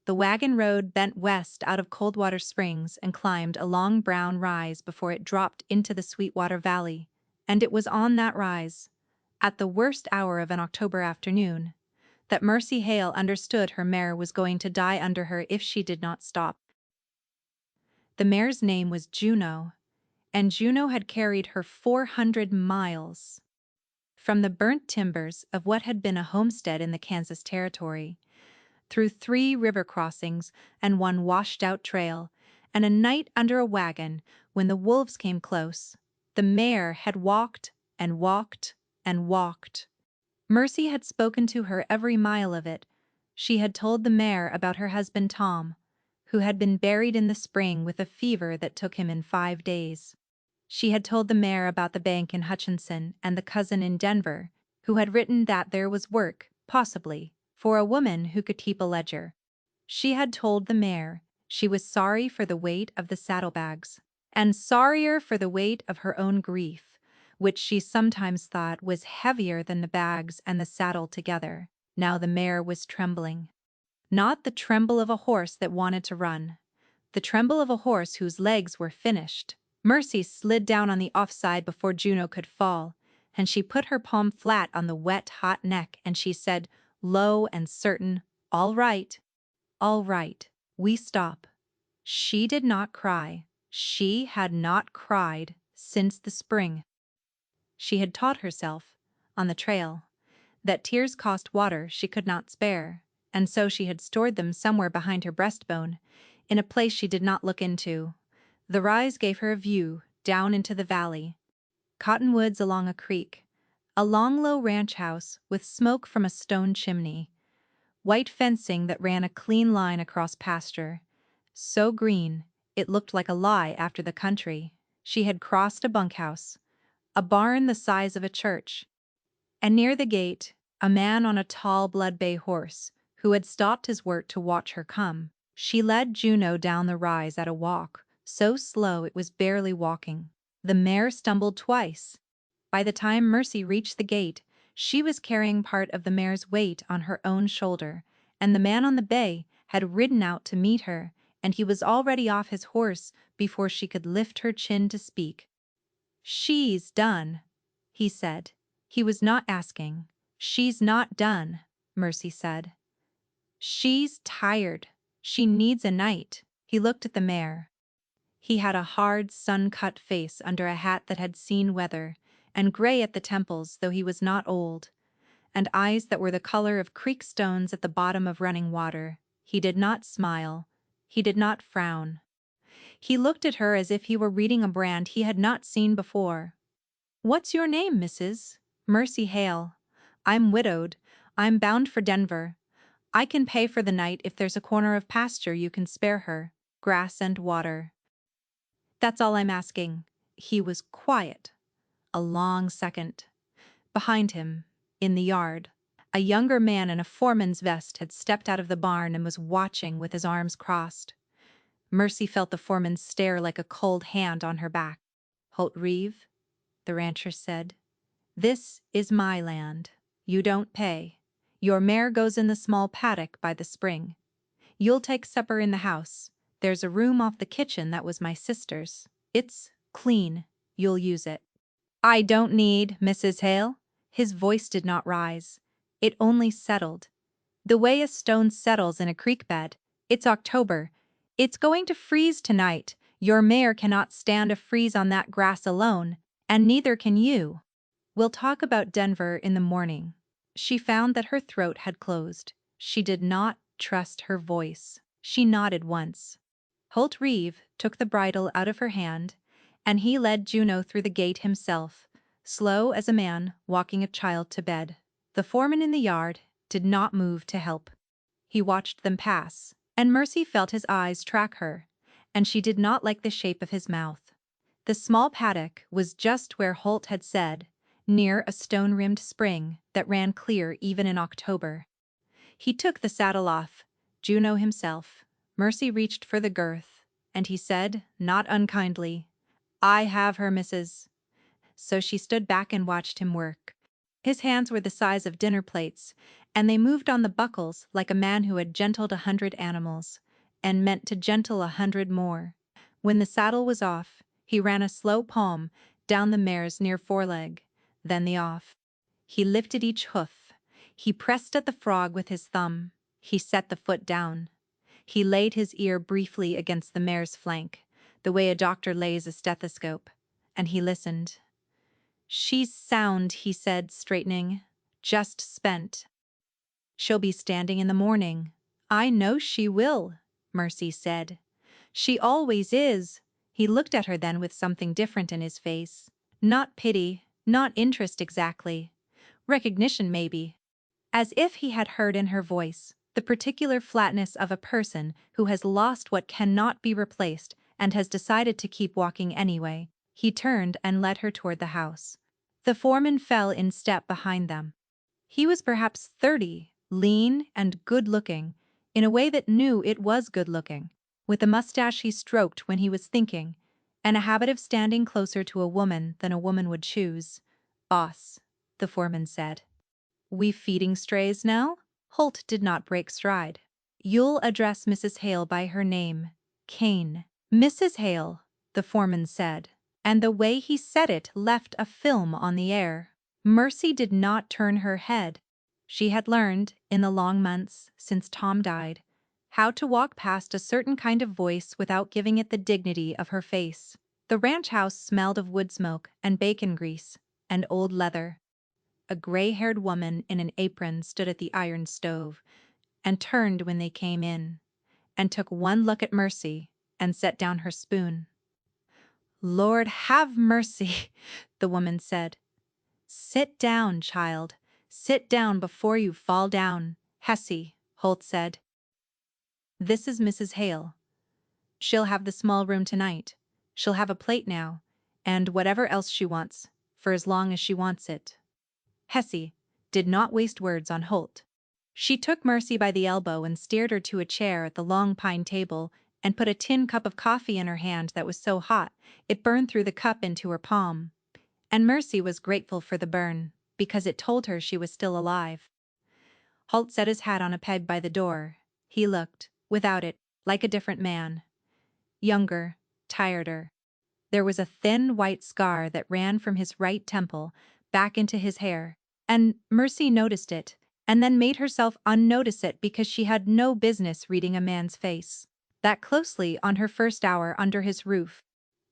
The wagon road bent west out of Coldwater Springs and climbed a long brown rise before it dropped into the Sweetwater Valley. And it was on that rise, at the worst hour of an October afternoon, that Mercy Hale understood her mare was going to die under her if she did not stop. The mare's name was Juno, and Juno had carried her 400 miles from the burnt timbers of what had been a homestead in the Kansas Territory, through 3 river crossings and 1 washed-out trail, and a night under a wagon when the wolves came close. The mare had walked and walked and walked. Mercy had spoken to her every mile of it. She had told the mare about her husband Tom, who had been buried in the spring with a fever that took him in 5 days. She had told the mare about the bank in Hutchinson and the cousin in Denver, who had written that there was work, possibly, for a woman who could keep a ledger. She had told the mare she was sorry for the weight of the saddlebags, and sorrier for the weight of her own grief, which she sometimes thought was heavier than the bags and the saddle together. Now the mare was trembling. Not the tremble of a horse that wanted to run, the tremble of a horse whose legs were finished. Mercy slid down on the offside before Juno could fall, and she put her palm flat on the wet, hot neck, and she said, low and certain, "All right. All right. We stop." She did not cry. She had not cried since the spring. She had taught herself, on the trail, that tears cost water she could not spare, and so she had stored them somewhere behind her breastbone, in a place she did not look into. The rise gave her a view down into the valley. Cottonwoods along a creek, a long low ranch house with smoke from a stone chimney, white fencing that ran a clean line across pasture, so green it looked like a lie after the country. She had crossed a bunkhouse, a barn the size of a church, and near the gate a man on a tall blood-bay horse who had stopped his work to watch her come. She led Juno down the rise at a walk, so slow it was barely walking. The mare stumbled twice. By the time Mercy reached the gate, she was carrying part of the mare's weight on her own shoulder, and the man on the bay had ridden out to meet her, and he was already off his horse before she could lift her chin to speak. "She's done," he said. He was not asking. "She's not done," Mercy said. "She's tired. She needs a night." He looked at the mare. He had a hard, sun-cut face under a hat that had seen weather, and gray at the temples, though he was not old, and eyes that were the color of creek stones at the bottom of running water. He did not smile. He did not frown. He looked at her as if he were reading a brand he had not seen before. "What's your name, Mrs.?" "Mercy Hale. I'm widowed. I'm bound for Denver. I can pay for the night if there's a corner of pasture you can spare her, grass and water. That's all I'm asking." He was quiet. A long second. Behind him, in the yard, a younger man in a foreman's vest had stepped out of the barn and was watching with his arms crossed. Mercy felt the foreman stare like a cold hand on her back. "Holt Reeve," the rancher said, "this is my land. You don't pay. Your mare goes in the small paddock by the spring. You'll take supper in the house. There's a room off the kitchen that was my sister's. It's clean. You'll use it." "I don't need, Mrs. Hale." His voice did not rise. It only settled. The way a stone settles in a creek bed. "It's October. It's going to freeze tonight. Your mare cannot stand a freeze on that grass alone, and neither can you. We'll talk about Denver in the morning." She found that her throat had closed. She did not trust her voice. She nodded once. Holt Reeve took the bridle out of her hand, and he led Juno through the gate himself, slow as a man walking a child to bed. The foreman in the yard did not move to help. He watched them pass, and Mercy felt his eyes track her, and she did not like the shape of his mouth. The small paddock was just where Holt had said, near a stone-rimmed spring that ran clear even in October. He took the saddle off, Juno himself. Mercy reached for the girth, and he said, not unkindly, "I have her, Mrs." So she stood back and watched him work. His hands were the size of dinner plates, and they moved on the buckles like a man who had gentled 100 animals, and meant to gentle 100 more. When the saddle was off, he ran a slow palm down the mare's near foreleg, then the off. He lifted each hoof. He pressed at the frog with his thumb. He set the foot down. He laid his ear briefly against the mare's flank, the way a doctor lays a stethoscope, and he listened. "She's sound," he said, straightening. "Just spent. She'll be standing in the morning." "I know she will," Mercy said. "She always is." He looked at her then with something different in his face. Not pity, not interest exactly. Recognition, maybe. As if he had heard in her voice the particular flatness of a person who has lost what cannot be replaced and has decided to keep walking anyway. He turned and led her toward the house. The foreman fell in step behind them. He was perhaps 30, lean and good-looking, in a way that knew it was good-looking, with a mustache he stroked when he was thinking, and a habit of standing closer to a woman than a woman would choose. "Boss," the foreman said. "We feeding strays now?" Holt did not break stride. "You'll address Mrs. Hale by her name, Kane." "Mrs. Hale," the foreman said, and the way he said it left a film on the air. Mercy did not turn her head. She had learned, in the long months since Tom died, how to walk past a certain kind of voice without giving it the dignity of her face. The ranch house smelled of wood smoke and bacon grease and old leather. A gray-haired woman in an apron stood at the iron stove and turned when they came in, and took one look at Mercy and set down her spoon. "Lord have mercy," the woman said. "Sit down, child. Sit down before you fall down." "Hessie," Holt said. "This is Mrs. Hale. She'll have the small room tonight. She'll have a plate now, and whatever else she wants, for as long as she wants it." Hessie did not waste words on Holt. She took Mercy by the elbow and steered her to a chair at the long pine table and put a tin cup of coffee in her hand that was so hot it burned through the cup into her palm. And Mercy was grateful for the burn, because it told her she was still alive. Holt set his hat on a peg by the door. He looked, without it, like a different man. Younger, tireder. There was a thin white scar that ran from his right temple back into his hair, and Mercy noticed it, and then made herself unnotice it because she had no business reading a man's face that closely on her first hour under his roof.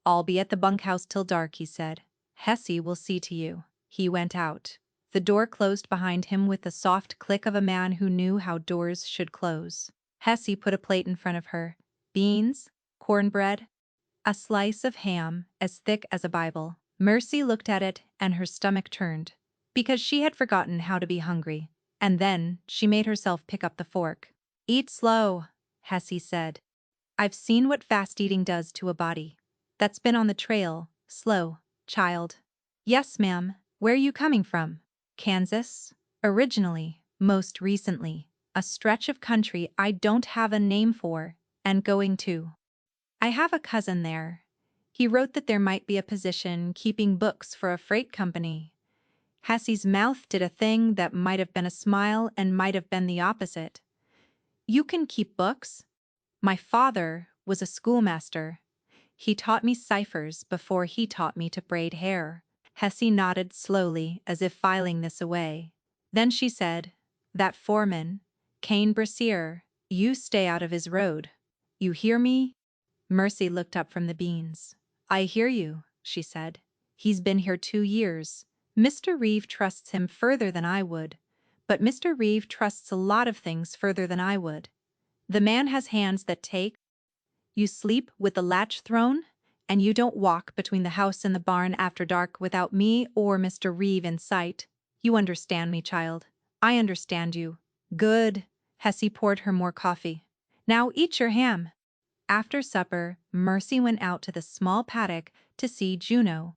"I'll be at the bunkhouse till dark," he said. "Hessie will see to you." He went out. The door closed behind him with the soft click of a man who knew how doors should close. Hessie put a plate in front of her. Beans, cornbread, a slice of ham as thick as a Bible. Mercy looked at it and her stomach turned, because she had forgotten how to be hungry, and then she made herself pick up the fork. "Eat slow," Hessie said. "I've seen what fast eating does to a body that's been on the trail. Slow, child." "Yes, ma'am. Where you coming from?" "Kansas. Originally, most recently, a stretch of country I don't have a name for, and going to. I have a cousin there. He wrote that there might be a position keeping books for a freight company." Hessie's mouth did a thing that might have been a smile and might have been the opposite. "You can keep books. My father was a schoolmaster. He taught me ciphers before he taught me to braid hair." Hessie nodded slowly as if filing this away. Then she said, "That foreman, Kane Brasier, you stay out of his road. You hear me?" Mercy looked up from the beans. "I hear you," she said. "He's been here 2 years. Mr. Reeve trusts him further than I would, but Mr. Reeve trusts a lot of things further than I would. The man has hands that take. You sleep with the latch thrown, and you don't walk between the house and the barn after dark without me or Mr. Reeve in sight. You understand me, child. I understand you." "Good." Hessie poured her more coffee. "Now eat your ham." After supper, Mercy went out to the small paddock to see Juno.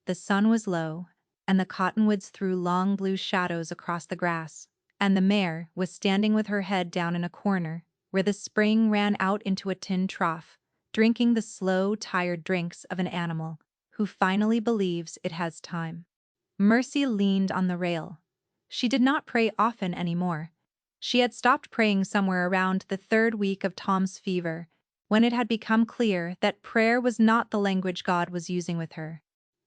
The sun was low, and the cottonwoods threw long blue shadows across the grass, and the mare was standing with her head down in a corner, where the spring ran out into a tin trough, drinking the slow, tired drinks of an animal who finally believes it has time. Mercy leaned on the rail. She did not pray often anymore. She had stopped praying somewhere around the third week of Tom's fever, when it had become clear that prayer was not the language God was using with her.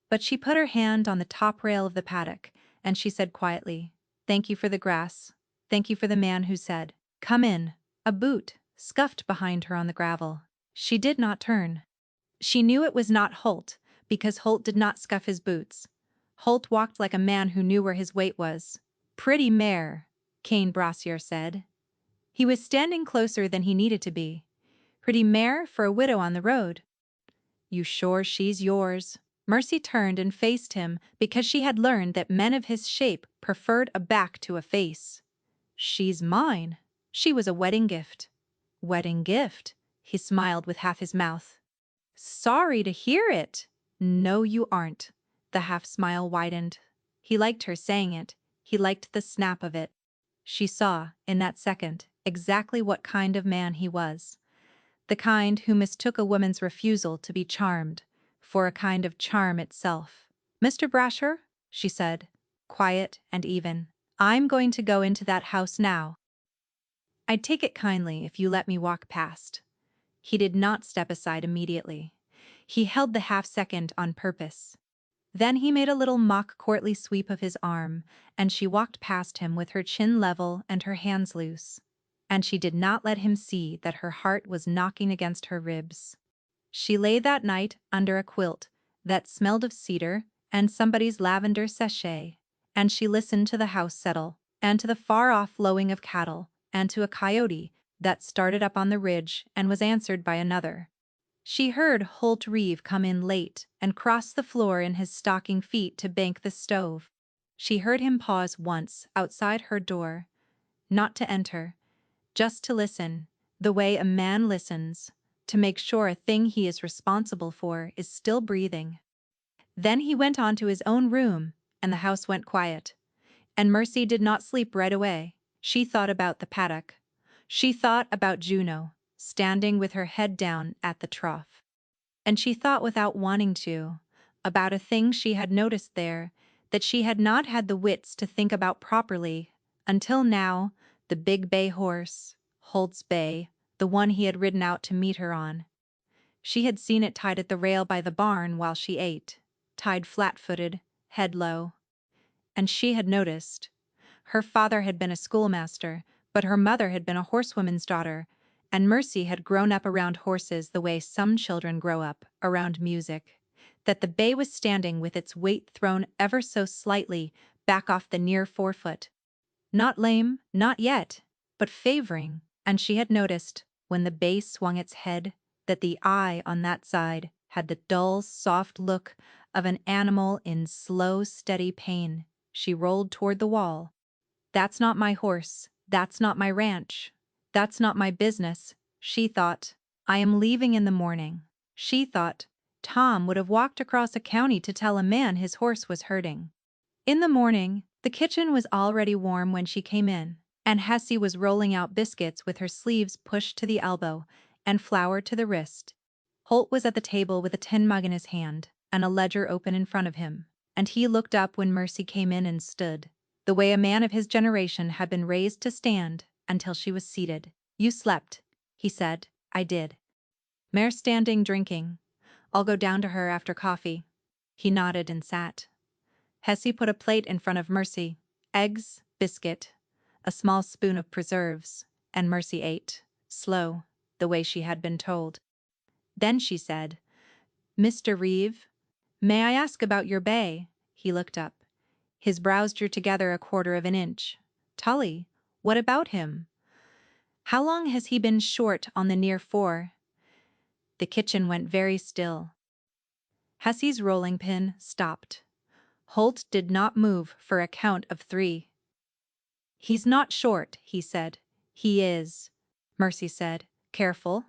But she put her hand on the top rail of the paddock, and she said quietly, "Thank you for the grass. Thank you for the man who said, 'Come in.'" A boot scuffed behind her on the gravel. She did not turn. She knew it was not Holt, because Holt did not scuff his boots. Holt walked like a man who knew where his weight was. "Pretty mare," Cain Brassier said. He was standing closer than he needed to be. "Pretty mare for a widow on the road." "You sure she's yours?" Mercy turned and faced him because she had learned that men of his shape preferred a back to a face. "She's mine. She was a wedding gift." "Wedding gift?" He smiled with half his mouth. "Sorry to hear it." "No, you aren't." The half smile widened. He liked her saying it. He liked the snap of it. She saw, in that second, exactly what kind of man he was. The kind who mistook a woman's refusal to be charmed for a kind of charm itself. "Mr. Brasher," she said, quiet and even, "I'm going to go into that house now. I'd take it kindly if you let me walk past." He did not step aside immediately. He held the half-second on purpose. Then he made a little mock courtly sweep of his arm, and she walked past him with her chin level and her hands loose. And she did not let him see that her heart was knocking against her ribs. She lay that night under a quilt that smelled of cedar and somebody's lavender sachet, and she listened to the house settle, and to the far-off lowing of cattle, and to a coyote that started up on the ridge and was answered by another. She heard Holt Reeve come in late and cross the floor in his stocking feet to bank the stove. She heard him pause once outside her door, not to enter, just to listen, the way a man listens, to make sure a thing he is responsible for is still breathing. Then he went on to his own room, and the house went quiet. And Mercy did not sleep right away. She thought about the paddock. She thought about Juno, standing with her head down at the trough. And she thought without wanting to, about a thing she had noticed there that she had not had the wits to think about properly until now, the big bay horse, Holt's Bay, the one he had ridden out to meet her on. She had seen it tied at the rail by the barn while she ate, tied flat-footed, head low. And she had noticed. Her father had been a schoolmaster, but her mother had been a horsewoman's daughter, and Mercy had grown up around horses the way some children grow up around music. That the bay was standing with its weight thrown ever so slightly back off the near forefoot. Not lame, not yet, but favoring, and she had noticed, when the bay swung its head, that the eye on that side had the dull, soft look of an animal in slow, steady pain. She rolled toward the wall. "That's not my horse. That's not my ranch. That's not my business," she thought. "I am leaving in the morning." She thought Tom would have walked across a county to tell a man his horse was hurting. In the morning, the kitchen was already warm when she came in, and Hessie was rolling out biscuits with her sleeves pushed to the elbow and flour to the wrist. Holt was at the table with a tin mug in his hand and a ledger open in front of him, and he looked up when Mercy came in and stood, the way a man of his generation had been raised to stand until she was seated. "You slept," he said. "I did." "Mare standing drinking. I'll go down to her after coffee." He nodded and sat. Hessie put a plate in front of Mercy, eggs, biscuit, a small spoon of preserves, and Mercy ate, slow, the way she had been told. Then she said, "Mr. Reeve, may I ask about your bay?" He looked up. His brows drew together a quarter of an inch. "Tully, what about him? How long has he been short on the near fore?" The kitchen went very still. Hessie's rolling pin stopped. Holt did not move for a count of 3. "He's not short," he said. "He is," Mercy said, careful,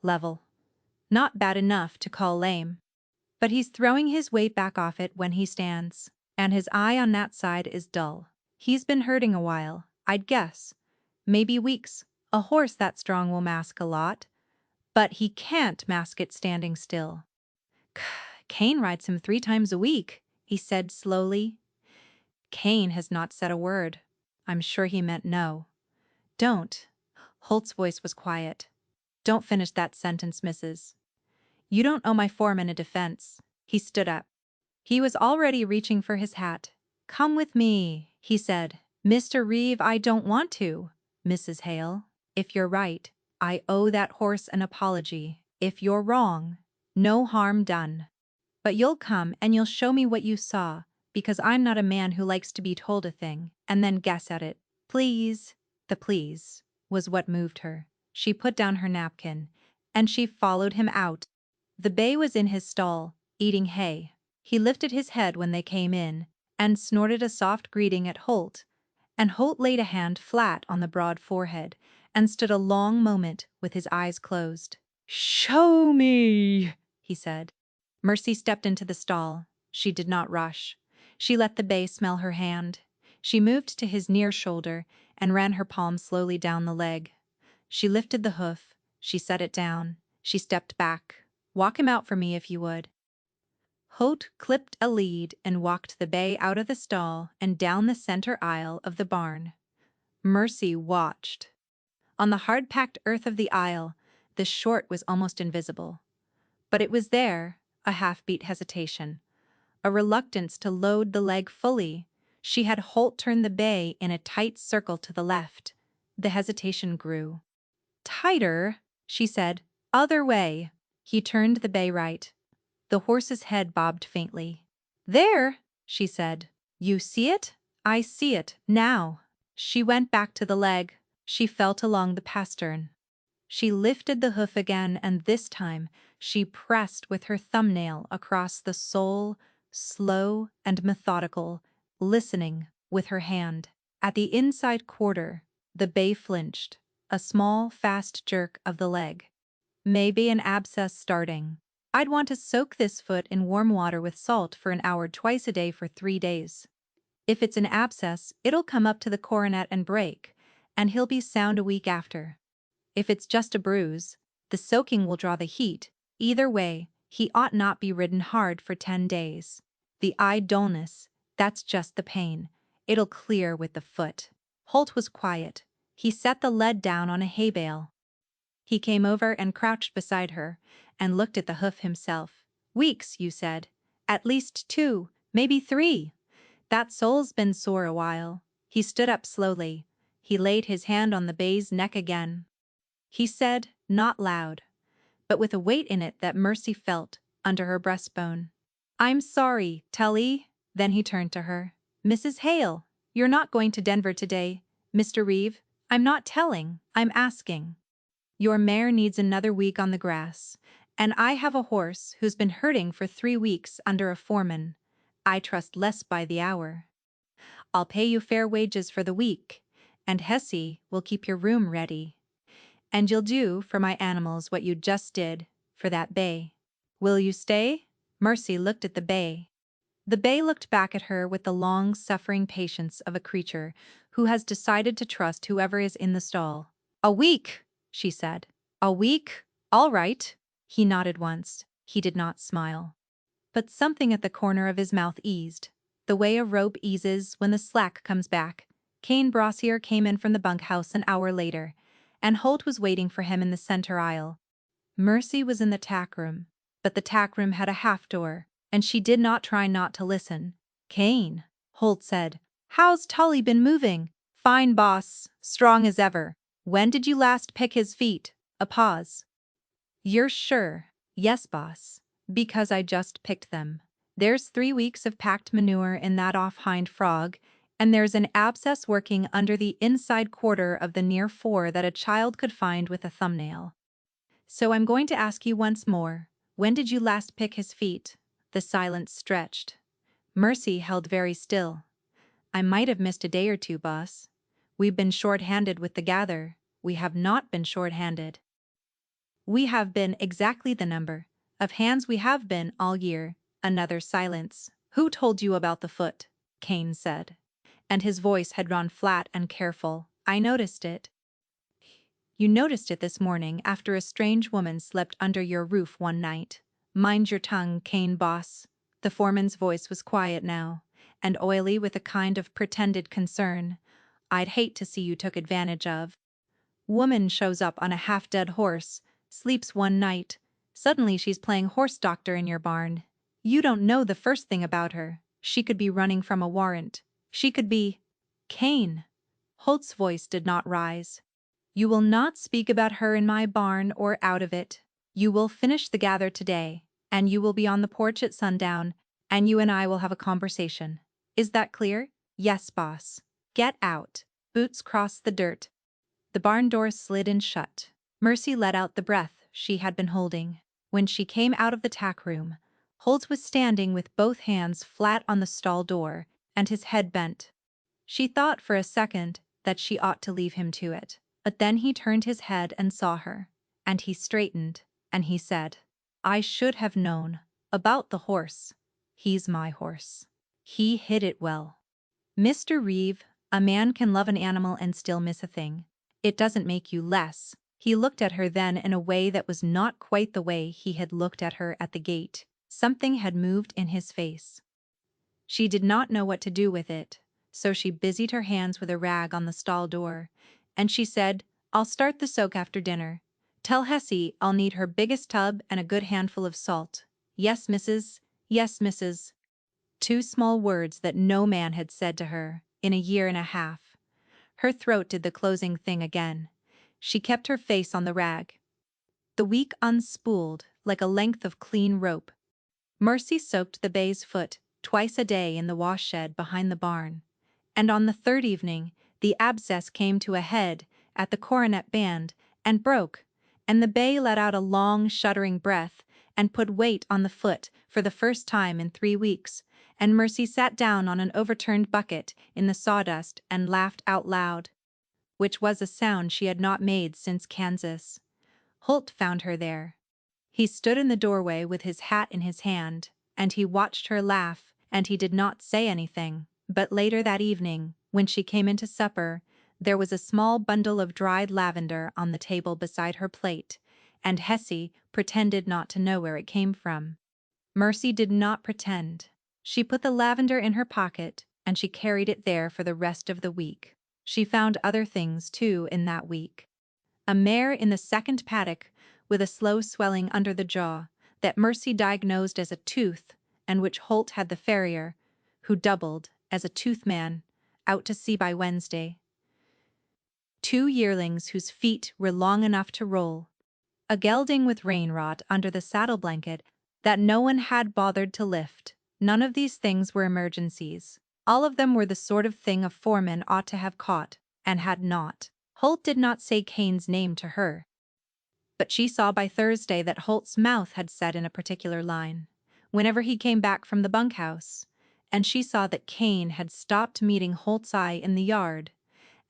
level. "Not bad enough to call lame. But he's throwing his weight back off it when he stands, and his eye on that side is dull. He's been hurting a while, I'd guess. Maybe weeks. A horse that strong will mask a lot, but he can't mask it standing still." "Cain rides him 3 times a week," he said slowly. Kane has not said a word. I'm sure he meant no. Don't. Holt's voice was quiet. Don't finish that sentence, Mrs. You don't owe my foreman a defense. He stood up. He was already reaching for his hat. Come with me, he said. Mr. Reeve, I don't want to. Mrs. Hale, if you're right, I owe that horse an apology. If you're wrong, no harm done. But you'll come and you'll show me what you saw, because I'm not a man who likes to be told a thing and then guess at it. Please. The please was what moved her. She put down her napkin, and she followed him out. The bay was in his stall, eating hay. He lifted his head when they came in, and snorted a soft greeting at Holt, and Holt laid a hand flat on the broad forehead, and stood a long moment with his eyes closed. "Show me," he said. Mercy stepped into the stall. She did not rush. She let the bay smell her hand. She moved to his near shoulder and ran her palm slowly down the leg. She lifted the hoof. She set it down. She stepped back. Walk him out for me if you would. Holt clipped a lead and walked the bay out of the stall and down the center aisle of the barn. Mercy watched. On the hard-packed earth of the aisle, the short was almost invisible. But it was there, a half-beat hesitation, a reluctance to load the leg fully. She had Holt turn the bay in a tight circle to the left. The hesitation grew. Tighter, she said. Other way. He turned the bay right. The horse's head bobbed faintly. There, she said. You see it? I see it, now. She went back to the leg. She felt along the pastern. She lifted the hoof again, and this time she pressed with her thumbnail across the sole, slow and methodical, listening with her hand. At the inside quarter, the bay flinched, a small, fast jerk of the leg. Maybe an abscess starting. I'd want to soak this foot in warm water with salt for an hour twice a day for 3 days. If it's an abscess, it'll come up to the coronet and break, and he'll be sound a week after. If it's just a bruise, the soaking will draw the heat. Either way, he ought not be ridden hard for 10 days. The eye dullness, that's just the pain. It'll clear with the foot. Holt was quiet. He set the lead down on a hay bale. He came over and crouched beside her, and looked at the hoof himself. Weeks, you said. At least 2, maybe 3. That sole's been sore a while. He stood up slowly. He laid his hand on the bay's neck again. He said, not loud, but with a weight in it that Mercy felt under her breastbone. I'm sorry, Tully. Then he turned to her. Mrs. Hale, you're not going to Denver today, Mr. Reeve. I'm not telling, I'm asking. Your mare needs another week on the grass, and I have a horse who's been herding for 3 weeks under a foreman. I trust less by the hour. I'll pay you fair wages for the week, and Hessie will keep your room ready. And you'll do for my animals what you just did for that bay. Will you stay? Mercy looked at the bay. The bay looked back at her with the long-suffering patience of a creature who has decided to trust whoever is in the stall. A week, she said. A week? All right. He nodded once. He did not smile. But something at the corner of his mouth eased, the way a rope eases when the slack comes back. Kane Brossier came in from the bunkhouse an hour later, and Holt was waiting for him in the center aisle. Mercy was in the tack room, but the tack room had a half door, and she did not try not to listen. Kane, Holt said. How's Tully been moving? Fine, boss, strong as ever. When did you last pick his feet? A pause. You're sure? Yes, boss. Because I just picked them. There's 3 weeks of packed manure in that off-hind frog, and there's an abscess working under the inside quarter of the near fore that a child could find with a thumbnail. So I'm going to ask you once more, when did you last pick his feet? The silence stretched. Mercy held very still. I might have missed a day or 2, boss. We've been short-handed with the gather. We have not been short-handed. We have been exactly the number of hands we have been all year. Another silence. Who told you about the foot? Kane said. And his voice had gone flat and careful. I noticed it. You noticed it this morning after a strange woman slept under your roof one night. Mind your tongue, Kane boss. The foreman's voice was quiet now, and oily with a kind of pretended concern. "I'd hate to see you took advantage of. Woman shows up on a half-dead horse, sleeps one night. Suddenly she's playing horse doctor in your barn. You don't know the first thing about her. She could be running from a warrant. She could be—" "Cain." Holt's voice did not rise. "You will not speak about her in my barn or out of it. You will finish the gather today, and you will be on the porch at sundown, and you and I will have a conversation. Is that clear?" "Yes, boss." "Get out." Boots crossed the dirt. The barn door slid in shut. Mercy let out the breath she had been holding. When she came out of the tack room, Holt was standing with both hands flat on the stall door and his head bent. She thought for a second that she ought to leave him to it, but then he turned his head and saw her, and he straightened, and he said, "I should have known. About the horse. He's my horse. He hid it well. Mr. Reeve, a man can love an animal and still miss a thing. It doesn't make you less." He looked at her then in a way that was not quite the way he had looked at her at the gate. Something had moved in his face. She did not know what to do with it, so she busied her hands with a rag on the stall door, and she said, "I'll start the soak after dinner. Tell Hessie I'll need her biggest tub and a good handful of salt." "Yes, Mrs. Yes, Mrs." Two small words that no man had said to her in a year and a half. Her throat did the closing thing again. She kept her face on the rag. The week unspooled like a length of clean rope. Mercy soaked the bay's foot twice a day in the wash shed behind the barn, and on the third evening the abscess came to a head at the coronet band and broke, and the bay let out a long shuddering breath and put weight on the foot for the first time in 3 weeks, and Mercy sat down on an overturned bucket in the sawdust and laughed out loud, which was a sound she had not made since Kansas. Holt found her there. He stood in the doorway with his hat in his hand, and he watched her laugh, and he did not say anything. But later that evening, when she came in to supper, there was a small bundle of dried lavender on the table beside her plate, and Hessie pretended not to know where it came from. Mercy did not pretend. She put the lavender in her pocket, and she carried it there for the rest of the week. She found other things, too, in that week. A mare in the second paddock with a slow swelling under the jaw that Mercy diagnosed as a tooth, and which Holt had the farrier, who doubled as a tooth man, out to see by Wednesday. 2 yearlings whose feet were long enough to roll. A gelding with rain rot under the saddle blanket that no one had bothered to lift. None of these things were emergencies. All of them were the sort of thing a foreman ought to have caught, and had not. Holt did not say Cain's name to her, but she saw by Thursday that Holt's mouth had set in a particular line whenever he came back from the bunkhouse, and she saw that Cain had stopped meeting Holt's eye in the yard,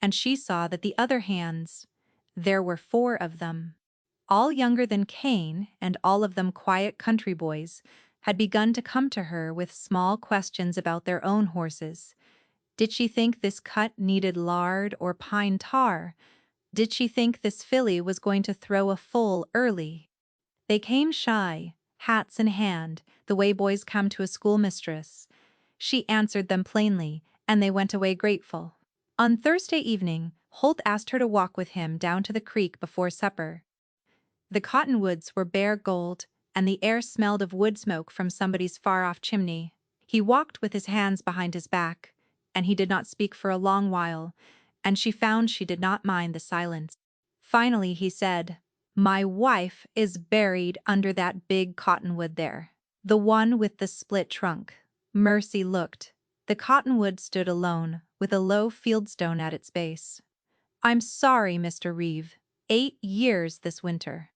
and she saw that the other hands, there were 4 of them, all younger than Cain and all of them quiet country boys, had begun to come to her with small questions about their own horses. Did she think this cut needed lard or pine tar? Did she think this filly was going to throw a foal early? They came shy, hats in hand, the way boys come to a schoolmistress. She answered them plainly, and they went away grateful. On Thursday evening, Holt asked her to walk with him down to the creek before supper. The cottonwoods were bare gold, and the air smelled of wood smoke from somebody's far-off chimney. He walked with his hands behind his back, and he did not speak for a long while, and she found she did not mind the silence. Finally he said, "My wife is buried under that big cottonwood there, the one with the split trunk." Mercy looked. The cottonwood stood alone, with a low fieldstone at its base. "I'm sorry, Mr. Reeve. 8 years this winter.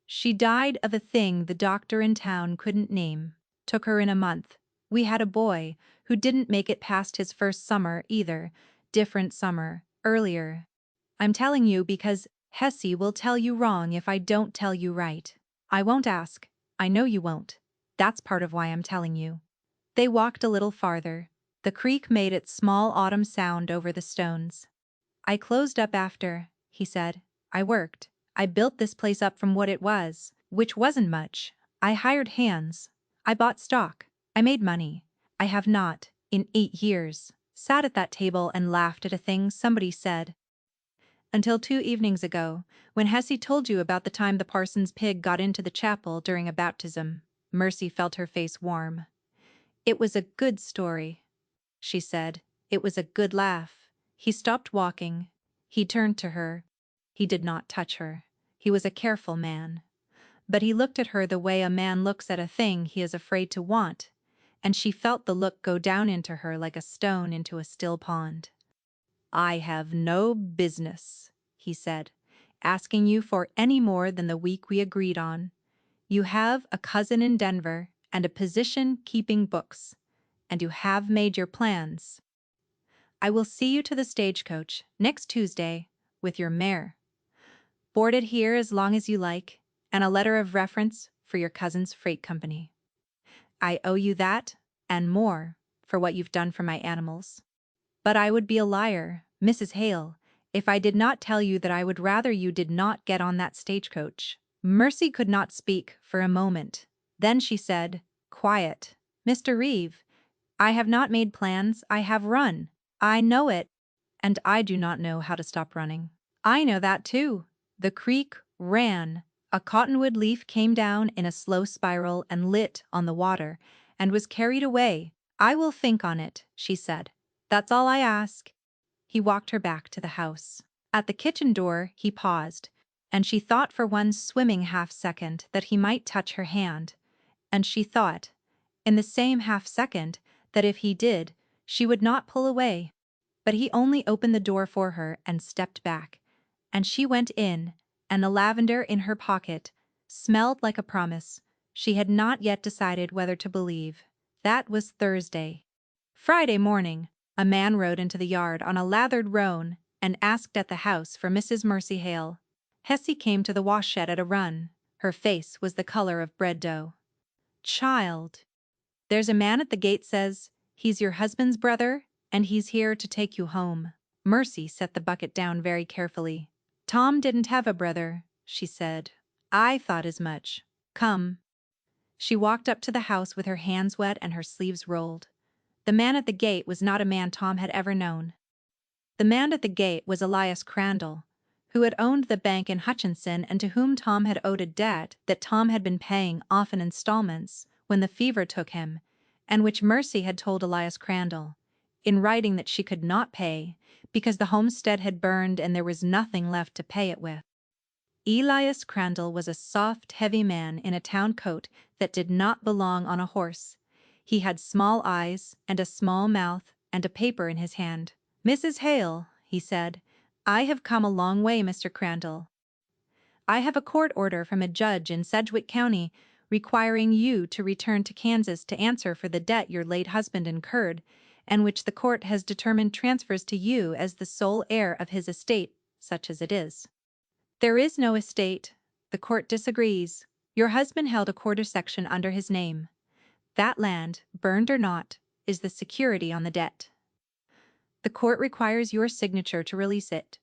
She died of a thing the doctor in town couldn't name. Took her in a month. We had a boy who didn't make it past his first summer either. Different summer, earlier. I'm telling you because Hessie will tell you wrong if I don't tell you right. I won't ask. I know you won't. That's part of why I'm telling you." They walked a little farther. The creek made its small autumn sound over the stones. "I closed up after," he said. "I worked. I built this place up from what it was, which wasn't much. I hired hands. I bought stock. I made money. I have not, in 8 years, sat at that table and laughed at a thing somebody said. Until 2 evenings ago, when Hessie told you about the time the parson's pig got into the chapel during a baptism. Mercy felt her face warm. It was a good story, she said. It was a good laugh. He stopped walking. He turned to her. He did not touch her. He was a careful man. But he looked at her the way a man looks at a thing he is afraid to want, and she felt the look go down into her like a stone into a still pond. I have no business, he said, asking you for any more than the week we agreed on. You have a cousin in Denver and a position keeping books, and you have made your plans. I will see you to the stagecoach next Tuesday with your mare. Board it here as long as you like, and a letter of reference for your cousin's freight company. I owe you that, and more, for what you've done for my animals. But I would be a liar, Mrs. Hale, if I did not tell you that I would rather you did not get on that stagecoach. Mercy could not speak for a moment. Then she said, quiet, Mr. Reeve, I have not made plans, I have run. I know it, and I do not know how to stop running. I know that too. The creek ran. A cottonwood leaf came down in a slow spiral and lit on the water, and was carried away. I will think on it, she said. That's all I ask. He walked her back to the house. At the kitchen door, he paused, and she thought for one swimming half-second that he might touch her hand, and she thought, in the same half-second, that if he did, she would not pull away. But he only opened the door for her and stepped back, and she went in, and the lavender in her pocket smelled like a promise she had not yet decided whether to believe. That was Thursday. Friday morning, a man rode into the yard on a lathered roan and asked at the house for Mrs. Mercy Hale. Hessie came to the wash shed at a run. Her face was the color of bread dough. Child, there's a man at the gate says he's your husband's brother and he's here to take you home. Mercy set the bucket down very carefully. Tom didn't have a brother, she said. I thought as much. Come. She walked up to the house with her hands wet and her sleeves rolled. The man at the gate was not a man Tom had ever known. The man at the gate was Elias Crandall, who had owned the bank in Hutchinson and to whom Tom had owed a debt that Tom had been paying off in installments when the fever took him, and which Mercy had told Elias Crandall, in writing, that she could not pay because the homestead had burned and there was nothing left to pay it with. Elias Crandall was a soft, heavy man in a town coat that did not belong on a horse. He had small eyes and a small mouth and a paper in his hand. Mrs. Hale, he said, I have come a long way, Mr. Crandall. I have a court order from a judge in Sedgwick County requiring you to return to Kansas to answer for the debt your late husband incurred, and which the court has determined transfers to you as the sole heir of his estate, such as it is. There is no estate. The court disagrees. Your husband held a quarter section under his name. That land, burned or not, is the security on the debt. The court requires your signature to release it.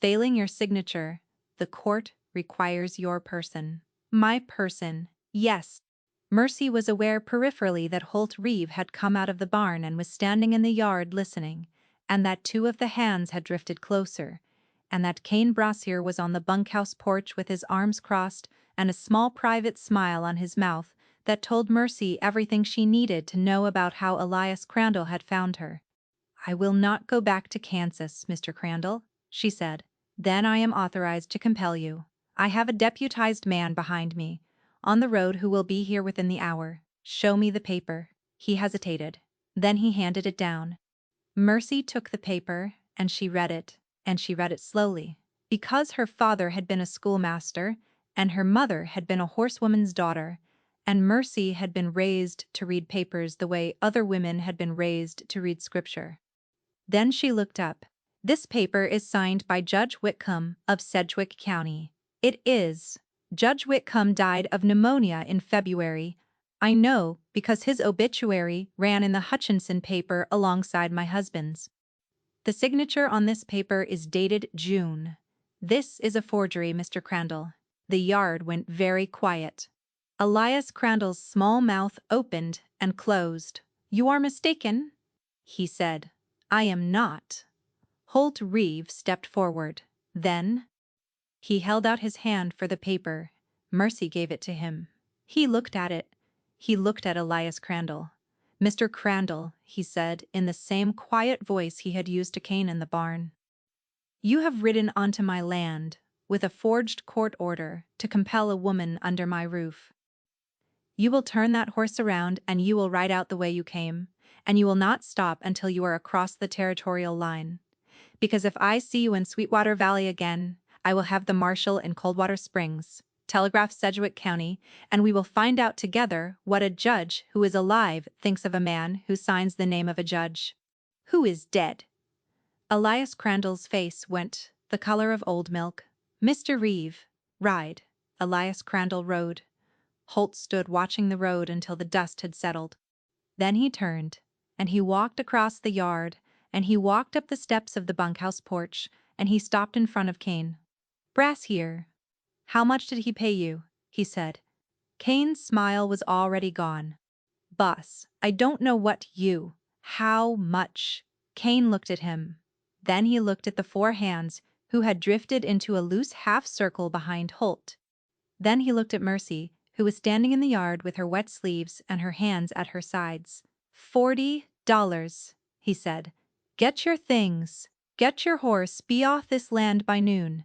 Failing your signature, the court requires your person. My person, yes. Mercy was aware peripherally that Holt Reeve had come out of the barn and was standing in the yard listening, and that two of the hands had drifted closer, and that Cain Brassier was on the bunkhouse porch with his arms crossed and a small private smile on his mouth that told Mercy everything she needed to know about how Elias Crandall had found her. I will not go back to Kansas, Mr. Crandall, she said. Then I am authorized to compel you. I have a deputized man behind me, on the road, who will be here within the hour. Show me the paper. He hesitated. Then he handed it down. Mercy took the paper, and she read it slowly. Because her father had been a schoolmaster, and her mother had been a horsewoman's daughter, and Mercy had been raised to read papers the way other women had been raised to read scripture. Then she looked up. This paper is signed by Judge Whitcomb of Sedgwick County. It is. Judge Whitcomb died of pneumonia in February. I know, because his obituary ran in the Hutchinson paper alongside my husband's. The signature on this paper is dated June. This is a forgery, Mr. Crandall. The yard went very quiet. Elias Crandall's small mouth opened and closed. You are mistaken, he said. I am not. Holt Reeve stepped forward. Then he held out his hand for the paper. Mercy gave it to him. He looked at it. He looked at Elias Crandall. Mr. Crandall, he said in the same quiet voice he had used to Cain in the barn. You have ridden onto my land with a forged court order to compel a woman under my roof. You will turn that horse around and you will ride out the way you came, and you will not stop until you are across the territorial line. Because if I see you in Sweetwater Valley again, I will have the marshal in Coldwater Springs, telegraph Sedgwick County, and we will find out together what a judge who is alive thinks of a man who signs the name of a judge who is dead. Elias Crandall's face went the color of old milk. Mr. Reeve, ride. Elias Crandall rode. Holt stood watching the road until the dust had settled. Then he turned, and he walked across the yard, and he walked up the steps of the bunkhouse porch, and he stopped in front of Cain. Brass here. How much did he pay you? He said. Cain's smile was already gone. Boss, I don't know what you. How much? Cain looked at him. Then he looked at the four hands who had drifted into a loose half-circle behind Holt. Then he looked at Mercy, who was standing in the yard with her wet sleeves and her hands at her sides. $40, he said. Get your things. Get your horse, be off this land by noon.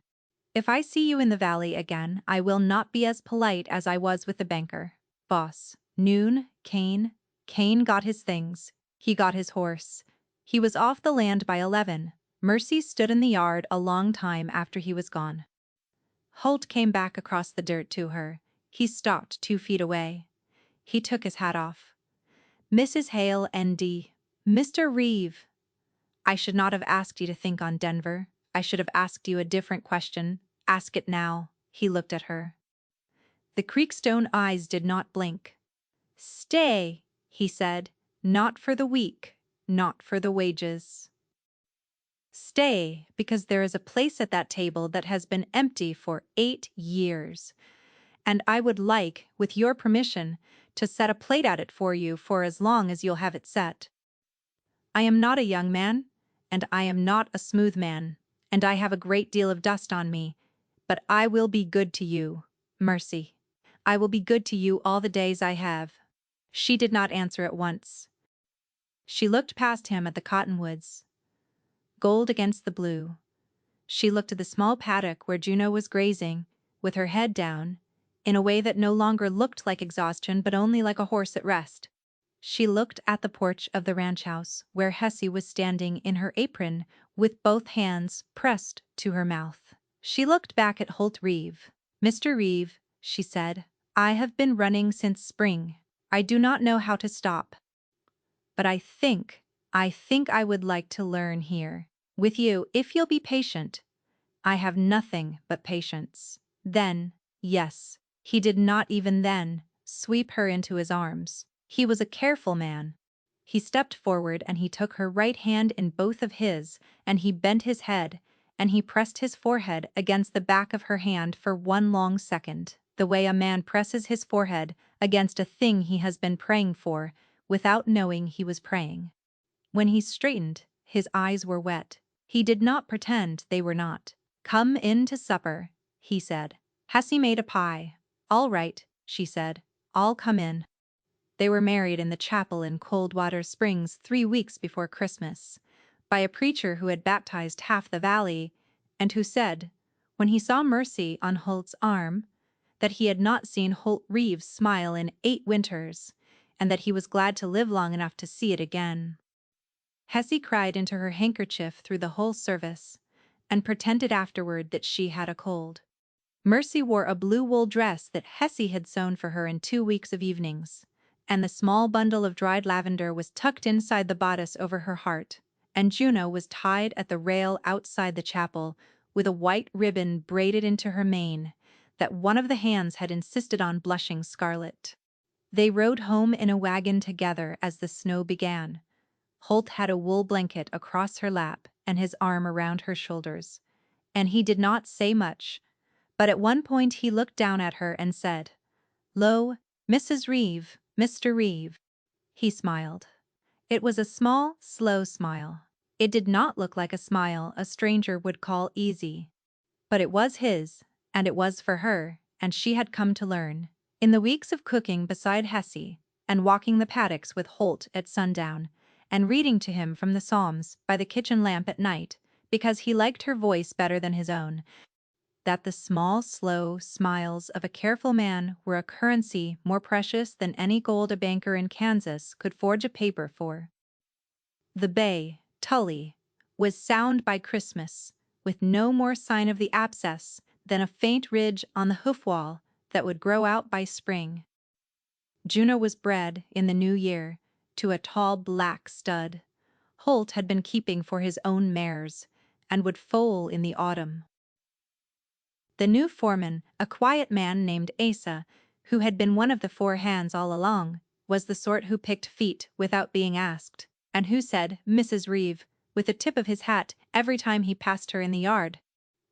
If I see you in the valley again, I will not be as polite as I was with the banker. Boss. Noon, Cain. Cain got his things. He got his horse. He was off the land by 11. Mercy stood in the yard a long time after he was gone. Holt came back across the dirt to her. He stopped 2 feet away. He took his hat off. Mrs. Hale, N.D. Mr. Reeve. I should not have asked you to think on Denver. I should have asked you a different question. Ask it now. He looked at her. The Creekstone eyes did not blink. Stay, he said. Not for the weak. Not for the wages. Stay, because there is a place at that table that has been empty for 8 years. And I would like, with your permission, to set a plate at it for you for as long as you'll have it set. I am not a young man, and I am not a smooth man, and I have a great deal of dust on me, but I will be good to you, Mercy. I will be good to you all the days I have. She did not answer at once. She looked past him at the cottonwoods, gold against the blue. She looked at the small paddock where Juno was grazing, with her head down, in a way that no longer looked like exhaustion but only like a horse at rest. She looked at the porch of the ranch house, where Hessie was standing in her apron with both hands pressed to her mouth. She looked back at Holt Reeve. Mr. Reeve, she said, I have been running since spring. I do not know how to stop. But I think I would like to learn here. With you, if you'll be patient. I have nothing but patience. Then, yes, he did not even then sweep her into his arms. He was a careful man. He stepped forward and he took her right hand in both of his, and he bent his head, and he pressed his forehead against the back of her hand for 1 long second, the way a man presses his forehead against a thing he has been praying for, without knowing he was praying. When he straightened, his eyes were wet. He did not pretend they were not. Come in to supper, he said. Hessie made a pie. All right, she said. I'll come in. They were married in the chapel in Coldwater Springs 3 weeks before Christmas, by a preacher who had baptized half the valley, and who said, when he saw Mercy on Holt's arm, that he had not seen Holt Reeves smile in 8 winters, and that he was glad to live long enough to see it again. Hessie cried into her handkerchief through the whole service, and pretended afterward that she had a cold. Mercy wore a blue wool dress that Hessie had sewn for her in 2 weeks of evenings, and the small bundle of dried lavender was tucked inside the bodice over her heart, and Juno was tied at the rail outside the chapel with a white ribbon braided into her mane that one of the hands had insisted on blushing scarlet. They rode home in a wagon together as the snow began. Holt had a wool blanket across her lap and his arm around her shoulders, and he did not say much, but at one point he looked down at her and said, "Lo, Mrs. Reeve, Mr. Reeve." He smiled. It was a small, slow smile. It did not look like a smile a stranger would call easy. But it was his, and it was for her, and she had come to learn. In the weeks of cooking beside Hesse, and walking the paddocks with Holt at sundown, and reading to him from the Psalms by the kitchen lamp at night, because he liked her voice better than his own, that the small, slow smiles of a careful man were a currency more precious than any gold a banker in Kansas could forge a paper for. The bay, Tully, was sound by Christmas, with no more sign of the abscess than a faint ridge on the hoof wall that would grow out by spring. Juno was bred, in the new year, to a tall black stud. Holt had been keeping for his own mares, and would foal in the autumn. The new foreman, a quiet man named Asa, who had been one of the four hands all along, was the sort who picked feet without being asked, and who said "Mrs. Reeve" with the tip of his hat every time he passed her in the yard.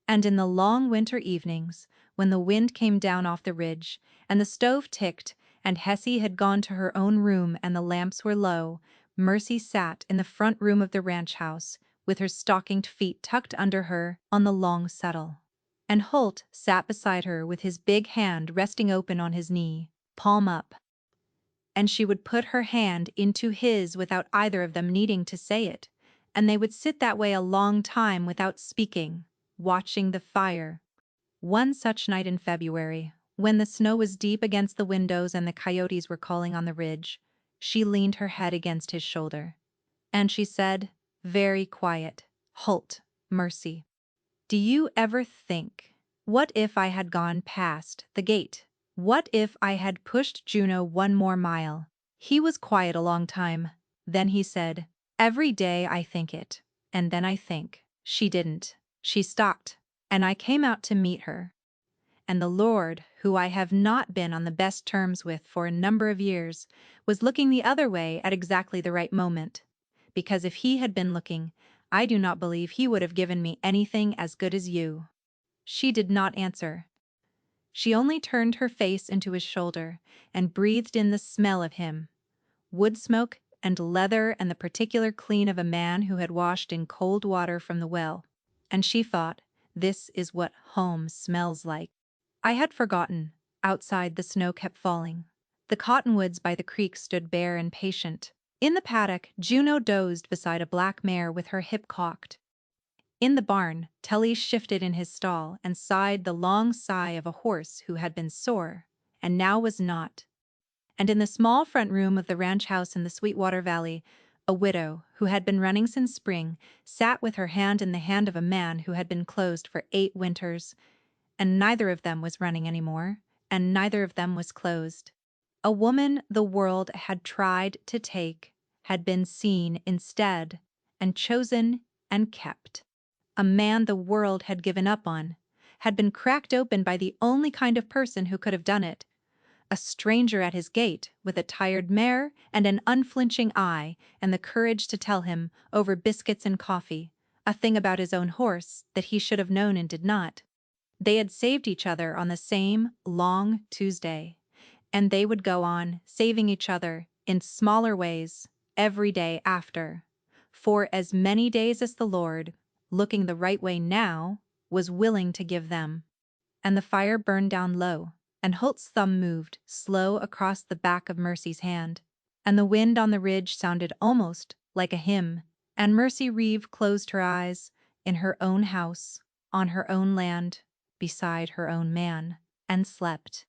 And in the long winter evenings, when the wind came down off the ridge, and the stove ticked, and Hesse had gone to her own room and the lamps were low, Mercy sat in the front room of the ranch house, with her stockinged feet tucked under her on the long settle. And Holt sat beside her with his big hand resting open on his knee, palm up. And she would put her hand into his without either of them needing to say it, and they would sit that way a long time without speaking, watching the fire. One such night in February, when the snow was deep against the windows and the coyotes were calling on the ridge, she leaned her head against his shoulder. And she said, very quiet, "Holt, Mercy, do you ever think, what if I had gone past the gate? What if I had pushed Juno one more mile?" He was quiet a long time. Then he said, "Every day I think it, and then I think, she didn't. She stopped, and I came out to meet her. And the Lord, who I have not been on the best terms with for a number of years, was looking the other way at exactly the right moment. Because if he had been looking, I do not believe he would have given me anything as good as you." She did not answer. She only turned her face into his shoulder and breathed in the smell of him, wood smoke and leather and the particular clean of a man who had washed in cold water from the well. And she thought, this is what home smells like. I had forgotten. Outside the snow kept falling. The cottonwoods by the creek stood bare and patient. In the paddock, Juno dozed beside a black mare with her hip cocked. In the barn, Tully shifted in his stall and sighed the long sigh of a horse who had been sore, and now was not. And in the small front room of the ranch house in the Sweetwater Valley, a widow, who had been running since spring, sat with her hand in the hand of a man who had been closed for 8 winters, and neither of them was running any more, and neither of them was closed. A woman the world had tried to take had been seen instead, and chosen and kept. A man the world had given up on had been cracked open by the only kind of person who could have done it. A stranger at his gate, with a tired mare and an unflinching eye and the courage to tell him, over biscuits and coffee, a thing about his own horse that he should have known and did not. They had saved each other on the same long Tuesday, and they would go on saving each other in smaller ways every day after, for as many days as the Lord, looking the right way now, was willing to give them. And the fire burned down low, and Holt's thumb moved slow across the back of Mercy's hand, and the wind on the ridge sounded almost like a hymn, and Mercy Reeve closed her eyes in her own house, on her own land, beside her own man, and slept.